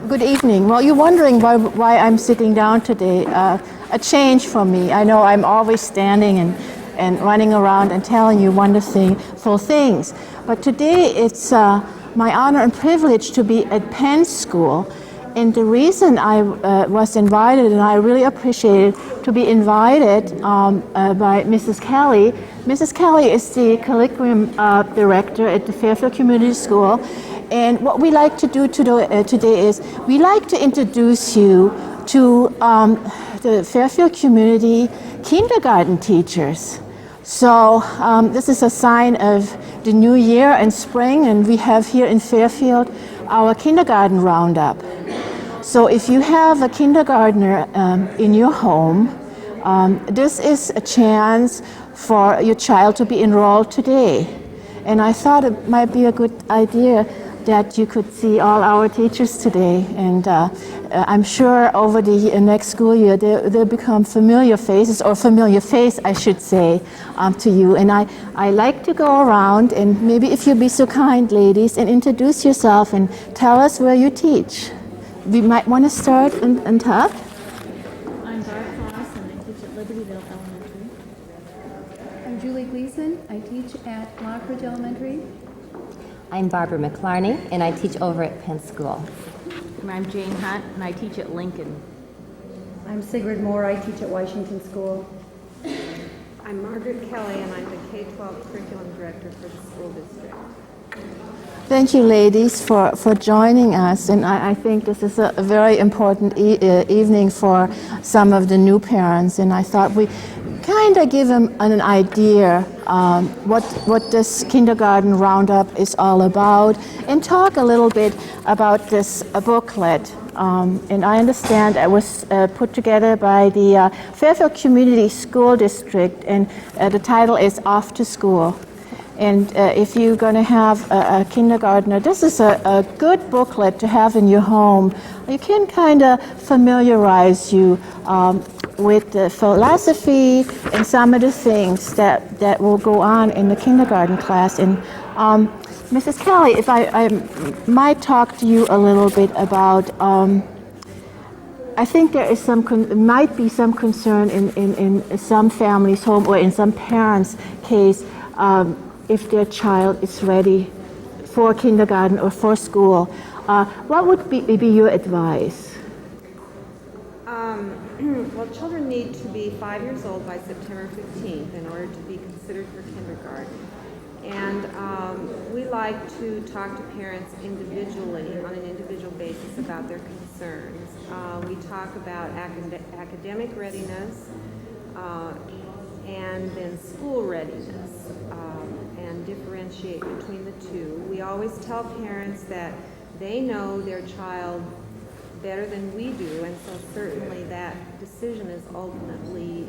Good evening. Well, you're wondering why I'm sitting down today. A change for me. I know I'm always standing and running around and telling you wonderful things. But today it's my honor and privilege to be at Penn School. And the reason I was invited, and I really appreciate it, to be invited by Mrs. Kelly. Mrs. Kelly is the curriculum director at the Fairfield Community School. And what we like to do today is we like to introduce you to the Fairfield community kindergarten teachers. So this is a sign of the new year and spring, and we have here in Fairfield our kindergarten roundup. So if you have a kindergartner in your home, this is a chance for your child to be enrolled today. And I thought it might be a good idea that you could see all our teachers today. And I'm sure over the next school year, they'll become familiar faces, or familiar face, I should say, to you. And I like to go around, and maybe if you'd be so kind, ladies, and introduce yourself and tell us where you teach. We might want to start and talk. I'm Barb Foss, and I teach at Libertyville Elementary. I'm Julie Gleason. I teach at Lockridge Elementary. I'm Barbara McClarney, and I teach over at Penn School. I'm Jane Hunt, and I teach at Lincoln. I'm Sigrid Moore. I teach at Washington School. I'm Margaret Kelly, and I'm the K-12 Curriculum Director for the school district. Thank you, ladies, for joining us. And I think this is a very important evening for some of the new parents. And I thought we kind of give them an idea what this kindergarten roundup is all about, and talk a little bit about this booklet. And I understand it was put together by the Fairfield Community School District, and the title is Off to School. And if you're going to have a kindergartner, this is a good booklet to have in your home. You can kind of familiarize you with the philosophy and some of the things that will go on in the kindergarten class. And Mrs. Kelly, if I might talk to you a little bit about, I think there is might be some concern in some families' home, or in some parents' case, if their child is ready for kindergarten or for school. What would be your advice? Well, children need to be 5 years old by September 15th in order to be considered for kindergarten. And we like to talk to parents individually, on an individual basis, about their concerns. We talk about academic readiness, and then school readiness, and differentiate between the two. We always tell parents that they know their child better than we do, and so certainly that decision is ultimately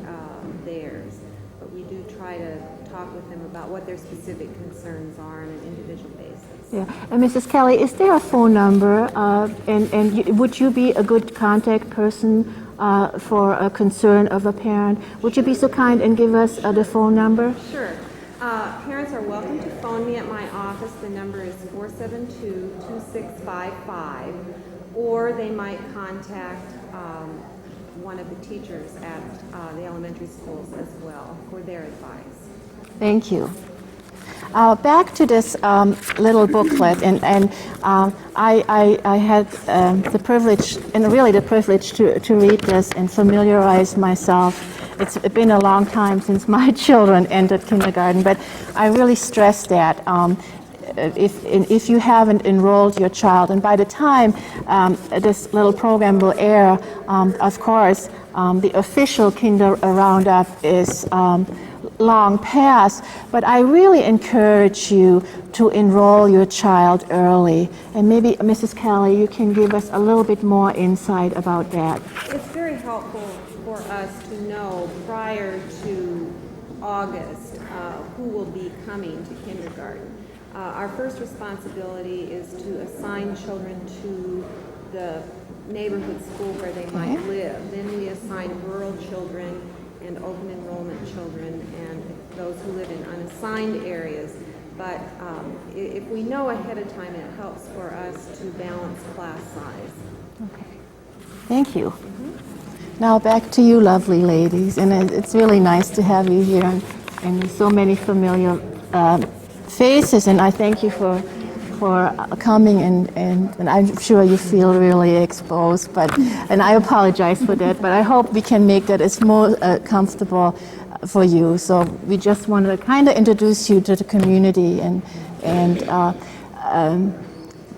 theirs. But we do try to talk with them about what their specific concerns are on an individual basis. Yeah, and Mrs. Kelly, is there a phone number, and would you be a good contact person for a concern of a parent? Would you be so kind and give us the phone number? Sure. Parents are welcome to phone me at my office. The number is 472-2655, or they might contact one of the teachers at the elementary schools as well for their advice. Thank you. Back to this little booklet, and I had the privilege, and really the privilege to read this and familiarize myself. It's been a long time since my children entered kindergarten, but I really stress that if you haven't enrolled your child, and by the time this little program will air, of course, the official Kinder Roundup is long past, but I really encourage you to enroll your child early. And maybe, Mrs. Kelly, you can give us a little bit more insight about that. It's very helpful for us to know prior to August who will be coming to kindergarten. Our first responsibility is to assign children to the neighborhood school where they might live. Then we assign rural children and open enrollment children and those who live in unassigned areas. But if we know ahead of time, it helps for us to balance class size. Thank you. Now back to you, lovely ladies, and it's really nice to have you here and so many familiar faces, and I thank you for coming, and I'm sure you feel really exposed, and I apologize for that, but I hope we can make that as more comfortable for you. So we just want to kind of introduce you to the community and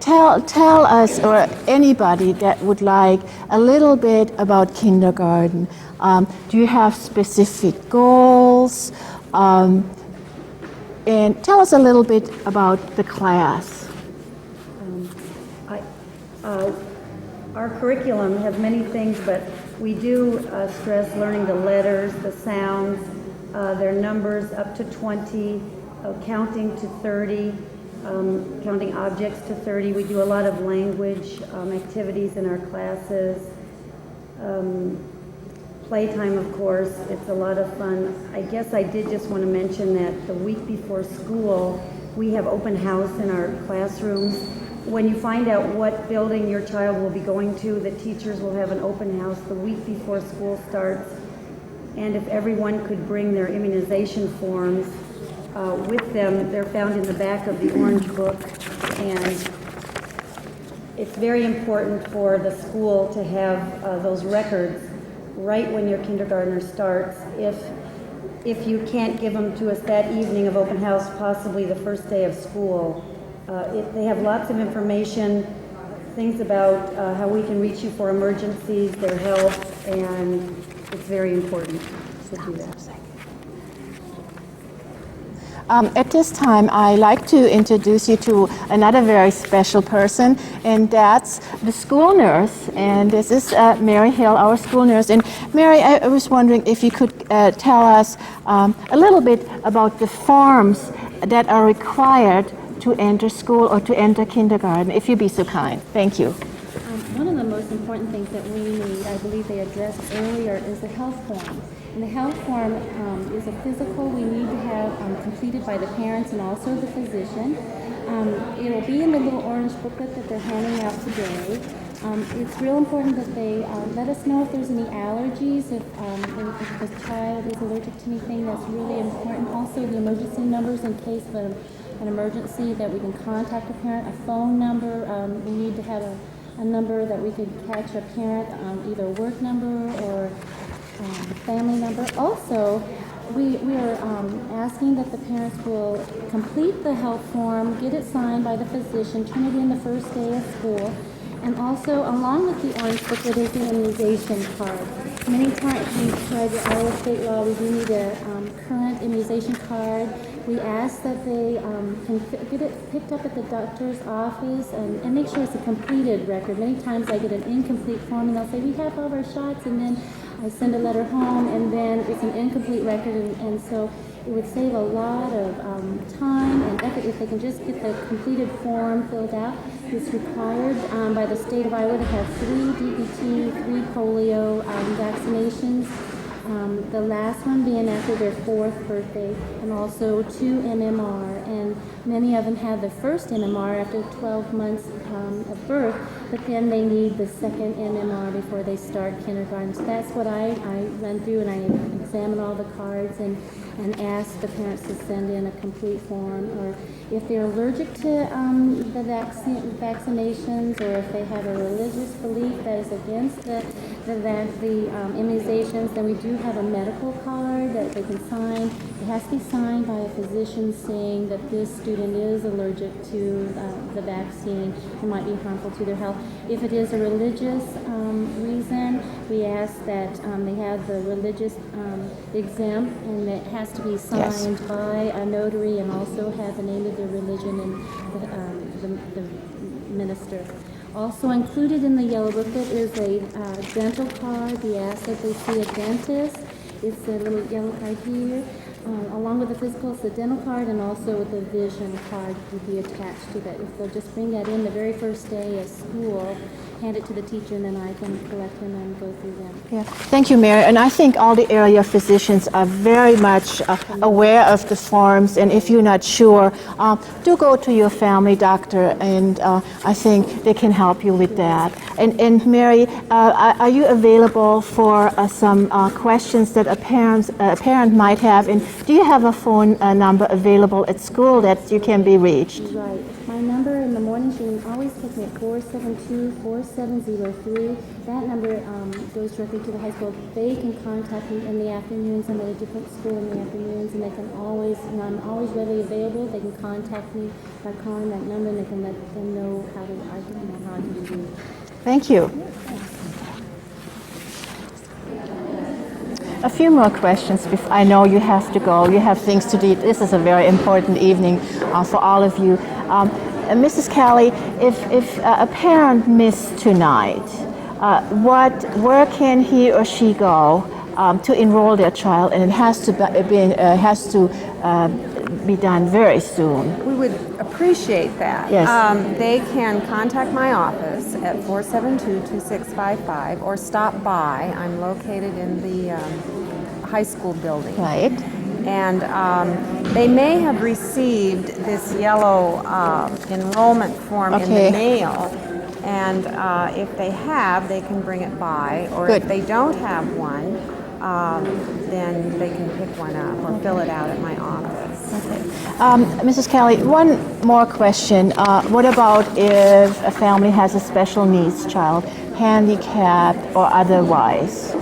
tell us, or anybody that would like, a little bit about kindergarten. Do you have specific goals? And tell us a little bit about the class. Our curriculum has many things, but we do stress learning the letters, the sounds, their numbers up to 20, counting to 30, counting objects to 30. We do a lot of language activities in our classes. Playtime, of course, it's a lot of fun. I guess I did just want to mention that the week before school, we have open house in our classrooms. When you find out what building your child will be going to, the teachers will have an open house the week before school starts. And if everyone could bring their immunization forms with them, they're found in the back of the orange book. And it's very important for the school to have those records right when your kindergartner starts. If you can't give them to us that evening of open house, possibly the first day of school. They have lots of information, things about how we can reach you for emergencies, their help, and it's very important to do that. At this time, I'd like to introduce you to another very special person, and that's the school nurse. And this is Mary Hill, our school nurse. And Mary, I was wondering if you could tell us a little bit about the forms that are required to enter school or to enter kindergarten, if you'd be so kind. Thank you. One of the most important things that we need, I believe they addressed earlier, is the health form. And the health form is a physical we need to have completed by the parents and also the physician. It'll be in the little orange booklet that they're handing out today. It's real important that they let us know if there's any allergies, if the child is allergic to anything. That's really important. Also, the emergency numbers in case of an emergency that we can contact a parent, a phone number. We need to have a number that we could catch a parent, either a work number or family number. Also, we are asking that the parents will complete the health form, get it signed by the physician, turn it in the first day of school, and also, along with the orange booklet, is the immunization card. Many times, because of Iowa state law, we do need a current immunization card. We ask that they can get it picked up at the doctor's office and make sure it's a completed record. Many times I get an incomplete form and they'll say, we have all of our shots, and then I send a letter home and then it's an incomplete record, and so it would save a lot of time and effort if they can just get the completed form filled out. It's required by the state of Iowa to have 3 DPT, 3 polio vaccinations. The last one being after their 4th birthday, and also 2 MMR. And many of them have the first MMR after 12 months of birth, but then they need the second MMR before they start kindergarten. So that's what I run through, and I examine all the cards and ask the parents to send in a complete form, or if they're allergic to the vaccinations, or if they have a religious belief that is against the immunizations, then we do have a medical card that they can sign. It has to be signed by a physician saying that this student is allergic to the vaccine and might be harmful to their health. If it is a religious reason, we ask that they have the religious exempt, and it has to be signed by a notary and also have the name of their religion and the minister. Also included in the yellow booklet is a dental card. We ask that they see a dentist. It's a little yellow card here. Along with the physical, it's the dental card, and also the vision card would be attached to that. If they'll just bring that in the very first day of school, hand it to the teacher, and then I can collect them and go through them. Yeah. Thank you, Mary. And I think all the area physicians are very much aware of the forms. And if you're not sure, do go to your family doctor, and I think they can help you with that. And Mary, are you available for some questions that a parent might have? And do you have a phone number available at school that you can be reached? Right. My number in the mornings, you can always catch me at 472-4703. That number goes directly to the high school. They can contact me in the afternoons. I'm at a different school in the afternoons, and they can always, I'm always readily available. They can contact me by calling that number, and they can let them know how to, how I can do it. Thank you. A few more questions. I know you have to go. You have things to do. This is a very important evening for all of you. Mrs. Kelly, if a parent missed tonight, where can he or she go to enroll their child? And it has to be done very soon. We would appreciate that. Yes. They can contact my office at 472-2655 or stop by. I'm located in the high school building. Right. And they may have received this yellow enrollment form in the mail. And if they have, they can bring it by. Or Good. if they don't have one, then they can pick one up or fill it out at my office. Mrs. Kelly, one more question. What about if a family has a special needs child, handicapped or otherwise?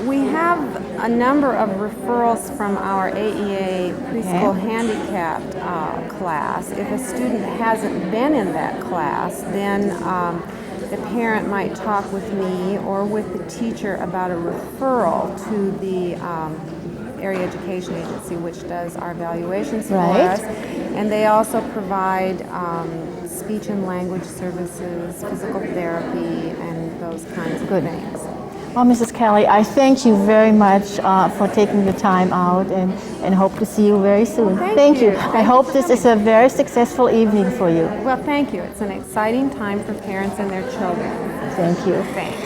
We have a number of referrals from our AEA preschool handicapped class. If a student hasn't been in that class, then the parent might talk with me or with the teacher about a referral to the Area Education Agency, which does our evaluations for us. And they also provide speech and language services, physical therapy, and those kinds of things. Well, Mrs. Kelly, I thank you very much for taking the time out, and hope to see you very soon. Thank you. I hope this is a very successful evening for you. Well, thank you. It's an exciting time for parents and their children. Thank you. Thanks.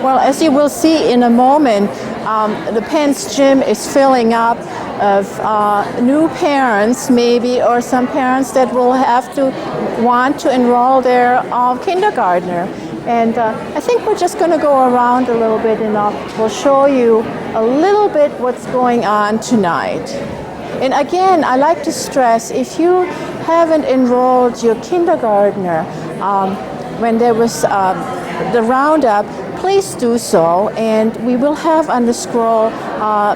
Well, as you will see in a moment, the Penn's gym is filling up of new parents maybe, or some parents that will have to want to enroll their kindergartner. And I think we're just going to go around a little bit, and we'll show you a little bit what's going on tonight. And again, I like to stress, if you haven't enrolled your kindergartner when there was the roundup, please do so. And we will have on the scroll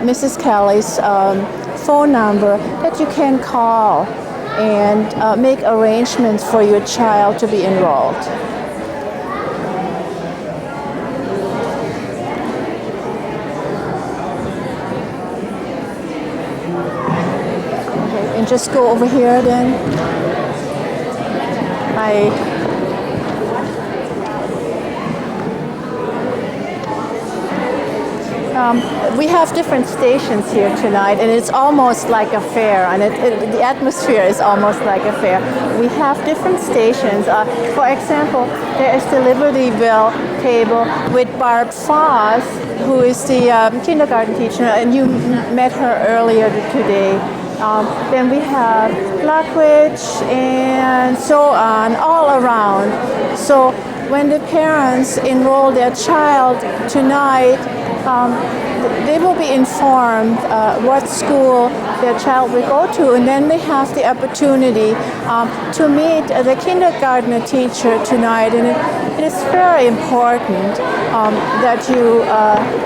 Mrs. Kelly's phone number that you can call and make arrangements for your child to be enrolled. And just go over here then. We have different stations here tonight, and it's almost like a fair, and the atmosphere is almost like a fair. We have different stations. For example, there is the Libertyville table with Barb Foss, who is the kindergarten teacher, and you met her earlier today. Then we have Blackridge and so on, all around. So when the parents enroll their child tonight, they will be informed what school their child will go to, and then they have the opportunity to meet the kindergartner teacher tonight. And it is very important that you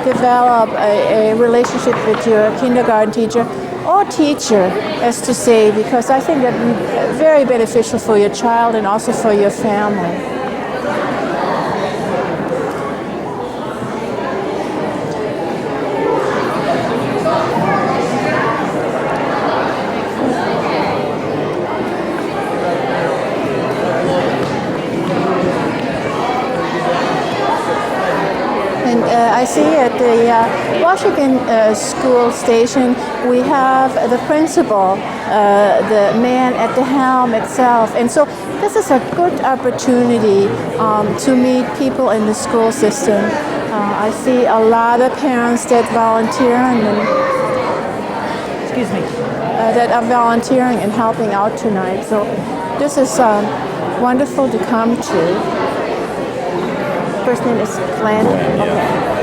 develop a relationship with your kindergarten teacher, or teacher, as to say, because I think that would be very beneficial for your child and also for your family. see at the Washington School Station, we have the principal, the man at the helm itself. And so this is a good opportunity to meet people in the school system. I see a lot of parents that volunteer that are volunteering and helping out tonight. So this is wonderful to come to. First name is Glenn. Okay.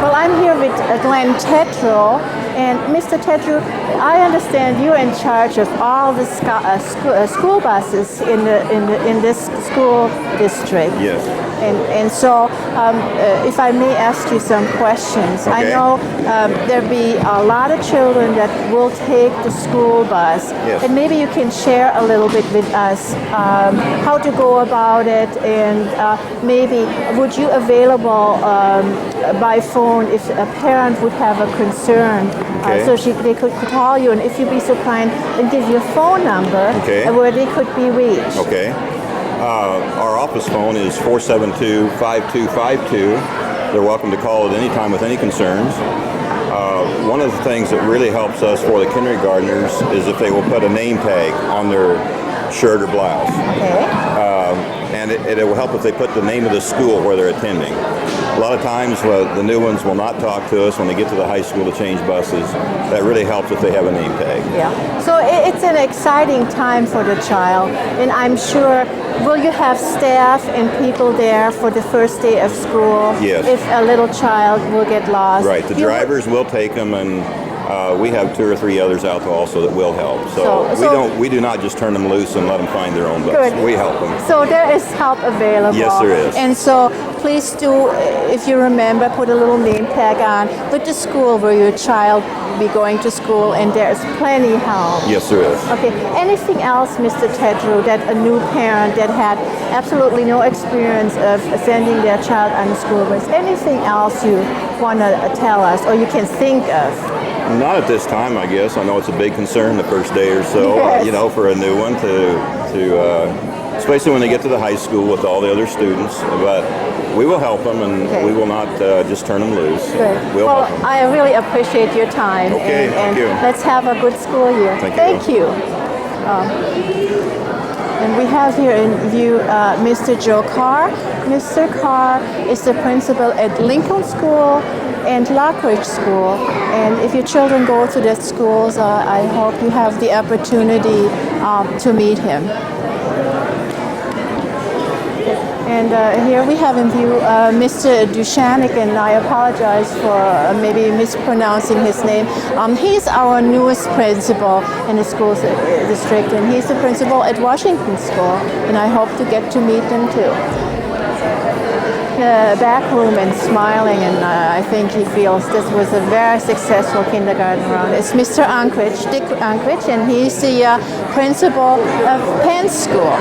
Well, I'm here with Glenn Tetreau, and Mr. Tetreau, I understand you're in charge of all the school buses in this school district. Yes. And so, if I may ask you some questions, I know there'll be a lot of children that will take the school bus, Yes. and maybe you can share a little bit with us how to go about it, and maybe would you available by phone if a parent would have a concern, so they could call you, and if you'd be so kind and give your phone number where they could be reached. Okay. Our office phone is 472-5252. They're welcome to call at any time with any concerns. One of the things that really helps us for the kindergartners is if they will put a name tag on their shirt or blouse. Okay. And it will help if they put the name of the school where they're attending. A lot of times the new ones will not talk to us when they get to the high school to change buses. That really helps if they have a name tag. Yeah. So it's an exciting time for the child, and I'm sure, will you have staff and people there for the first day of school? Yes. If a little child will get lost? Right. The drivers will take them, and we have 2 or 3 others out also that will help. So we do not just turn them loose and let them find their own bus. Good. We help them. So there is help available. Yes, there is. And so please do, if you remember, put a little name tag on with the school where your child will be going to school, and there's plenty help. Yes, there is. Okay. Anything else, Mr. Tetreau, that a new parent that had absolutely no experience of sending their child on the school bus, anything else you want to tell us or you can think of? Not at this time, I guess. I know it's a big concern the first day or so, Yes. for a new one especially when they get to the high school with all the other students. But we will help them, and we will not just turn them loose. Good. We'll Well, help them. I really appreciate your time. Okay, and thank you. Let's have a good school year. Thank you. And we have here in view Mr. Joe Carr. Mr. Carr is the principal at Lincoln School and Lockridge School. And if your children go to the schools, I hope you have the opportunity to meet him. And here we have in view Mr. Dushanik, and I apologize for maybe mispronouncing his name. He's our newest principal in the school district, and he's the principal at Washington School, and I hope to get to meet them too. The back room and smiling, and I think he feels this was a very successful kindergarten run. It's Mr. Anchorage, Dick Anchorage, and he's the principal of Penn School.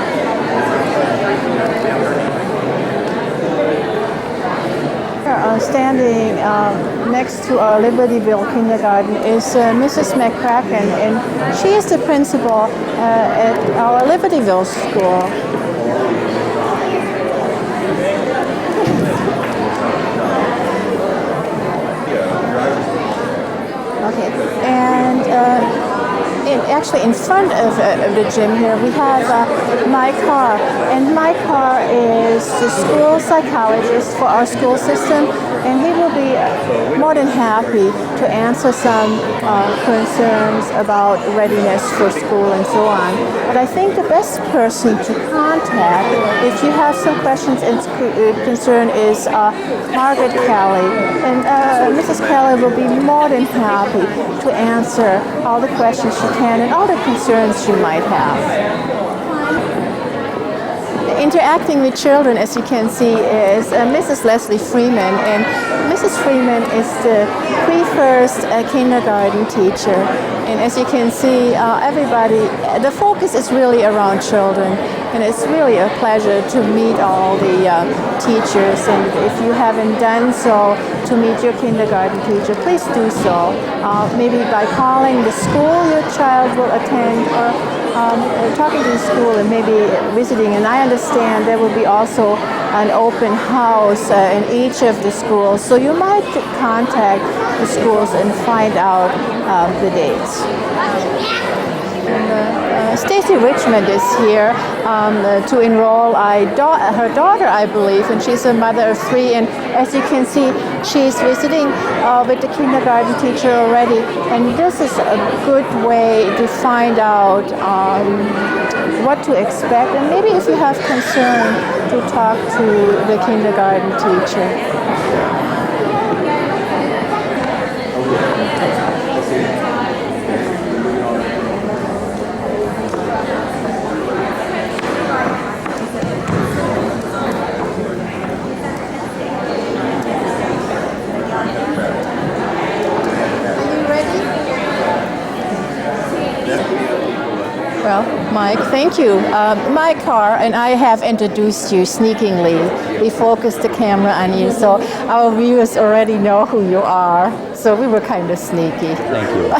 Standing next to our Libertyville kindergarten is Mrs. McCracken, and she is the principal at our Libertyville school. Okay, and actually in front of the gym here we have Mike Carr, and Mike Carr is the school psychologist for our school system, and he will be more than happy to answer some concerns about readiness for school and so on. But I think the best person to contact if you have some questions and concern is Margaret Kelly, and Mrs. Kelly will be more than happy to answer all the questions she can and all the concerns you might have. Interacting with children, as you can see, is Mrs. Leslie Freeman, and Mrs. Freeman is the pre-first kindergarten teacher. And as you can see, the focus is really around children, and it's really a pleasure to meet all the teachers. And if you haven't done so to meet your kindergarten teacher, please do so. Maybe by calling the school your child will attend, or talking to the school and maybe visiting. And I understand there will be also an open house in each of the schools. So you might contact the schools and find out the dates. Stacy Richmond is here to enroll her daughter, I believe, and she's a mother of 3. And as you can see, she's visiting with the kindergarten teacher already. And this is a good way to find out what to expect. And maybe if you have concern, to talk to the kindergarten teacher. Well, Mike, thank you. My car, and I have introduced you sneakingly. We focused the camera on you, so our viewers already know who you are. So we were kind of sneaky. Thank you.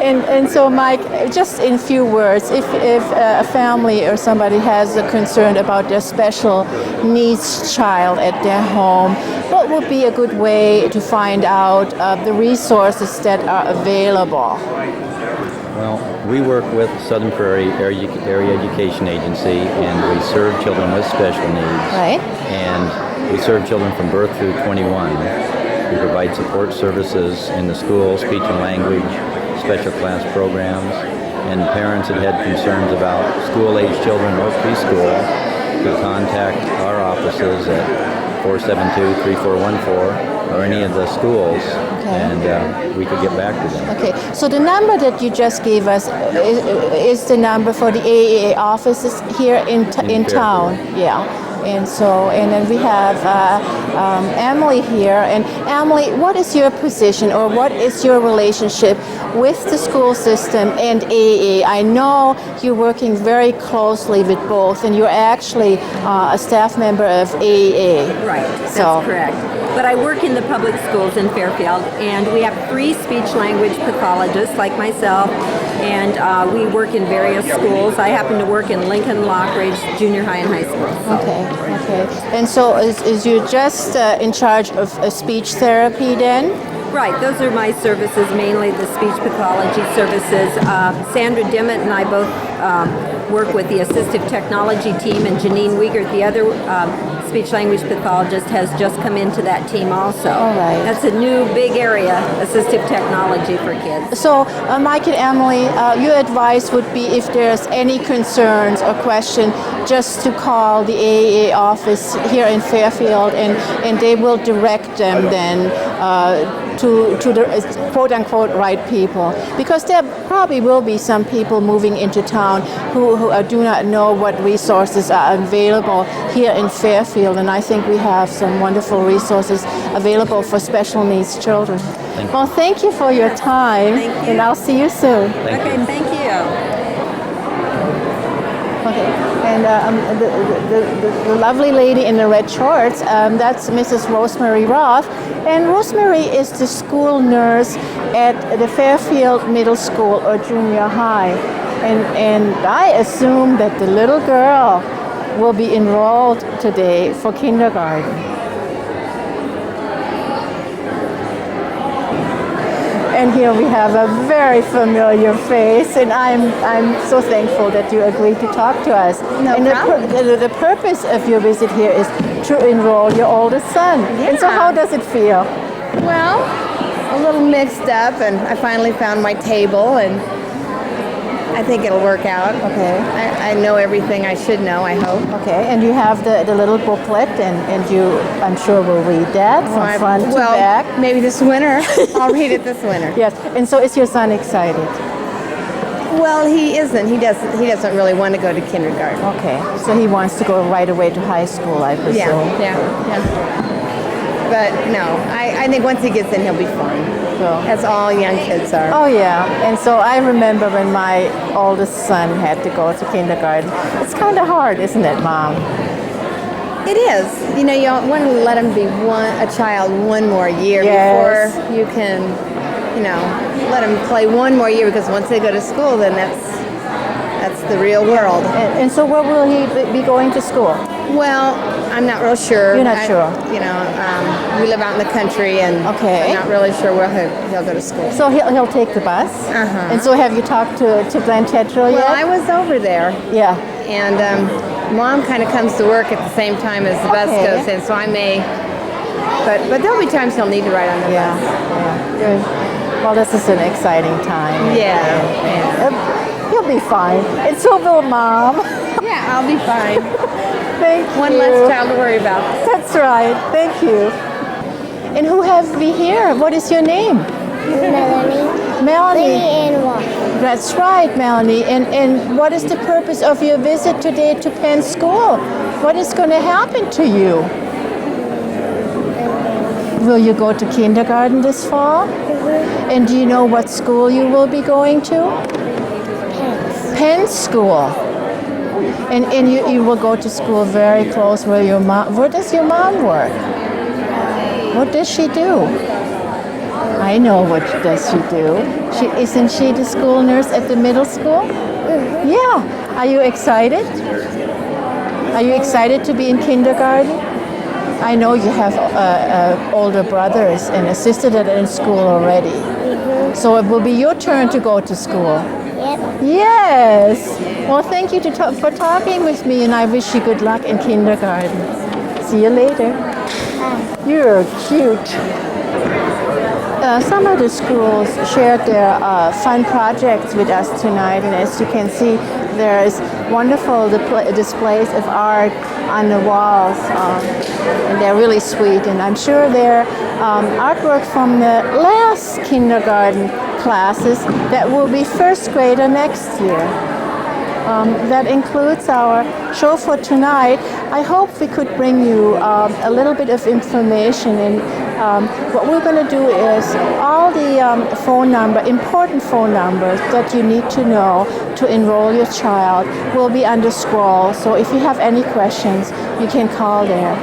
And so, Mike, just in few words, if a family or somebody has a concern about their special needs child at their home, what would be a good way to find out the resources that are available? Well, we work with Southern Prairie Area Education Agency, and we serve children with special needs. Right. And we serve children from birth through 21. We provide support services in the school, speech and language, special class programs, and parents that had concerns about school-age children or preschool could contact our offices at 472-3414 or any of the schools, and we could get back to them. Okay, so the number that you just gave us is the number for the AAA offices here in town. Yeah. And then we have Emily here. And Emily, what is your position, or what is your relationship with the school system and AAA? I know you're working very closely with both, and you're actually a staff member of AAA. Right, that's correct. But I work in the public schools in Fairfield, and we have 3 speech-language pathologists like myself, and we work in various schools. I happen to work in Lincoln, Lockridge, junior high and high school. So. Okay. And so is you just in charge of speech therapy then? Right, those are my services, mainly the speech pathology services. Sandra Dimmitt and I both work with the assistive technology team, and Janine Wiegert, the other speech-language pathologist, has just come into that team also. All right. That's a new big area, assistive technology for kids. So, Mike and Emily, your advice would be, if there's any concerns or question, just to call the AAA office here in Fairfield, and they will direct them then to the quote-unquote right people. Because there probably will be some people moving into town who do not know what resources are available here in Fairfield, and I think we have some wonderful resources available for special needs children. Well, thank you for your time, and I'll see you soon. Thank you. Okay, and the lovely lady in the red shorts, that's Mrs. Rosemary Roth, and Rosemary is the school nurse at the Fairfield Middle School or Junior High, and I assume that the little girl will be enrolled today for kindergarten. And here we have a very familiar face, and I'm so thankful that you agreed to talk to us. No problem. The purpose of your visit here is to enroll your oldest son. Yeah. And so how does it feel? Well, a little mixed up, and I finally found my table, and I think it'll work out. Okay. I know everything I should know, I hope. Okay, and you have the little booklet, and you, I'm sure, will read that from front to back. Maybe this winter. I'll read it this winter. Yes, and so is your son excited? Well, he isn't. He doesn't really want to go to kindergarten. Okay, so he wants to go right away to high school, I presume. Yeah. But no, I think once he gets in, he'll be fine. So. As all young kids are. Oh yeah, and so I remember when my oldest son had to go to kindergarten. It's kind of hard, isn't it, Mom? It is. You know, you want to let him be a child one more year before you can, let him play one more year, because once they go to school, then that's the real world. And so where will he be going to school? Well, I'm not real sure. You're not sure. You know, we live out in the country, and Okay. I'm not really sure where he'll go to school. So he'll take the bus? Uh-huh. And so have you talked to Glenn Tetreault yet? Well, I was over there, Yeah. and Mom kind of comes to work at the same time as the bus Okay. goes in, so I may. But there'll be times he'll need to ride on the Yeah. bus. Yeah. Good. Well, this is an exciting time. Yeah. He'll be fine. And so will Mom. Yeah, I'll be fine. Thank you. One less child to worry about. That's right. Thank you. And who have we here? What is your name? Melanie. And walk. That's right, Melanie. And what is the purpose of your visit today to Penn School? What is going to happen to you? Will you go to kindergarten this fall? And do you know what school you will be going to? Penn School. And you will go to school very close where your mom. Where does your mom work? What does she do? I know what does she do. Isn't she the school nurse at the middle school? Yeah. Are you excited? Are you excited to be in kindergarten? I know you have older brothers and a sister that are in school already. So it will be your turn to go to school. Yep. Yes. Well, thank you for talking with me, and I wish you good luck in kindergarten. See you later. You're cute. Some of the schools shared their fun projects with us tonight, and as you can see, there's wonderful displays of art on the walls, and they're really sweet. And I'm sure they're artwork from the last kindergarten classes that will be first grader next year. That includes our show for tonight. I hope we could bring you a little bit of information. And what we're going to do is all the important phone numbers that you need to know to enroll your child will be on the scroll. So if you have any questions, you can call there.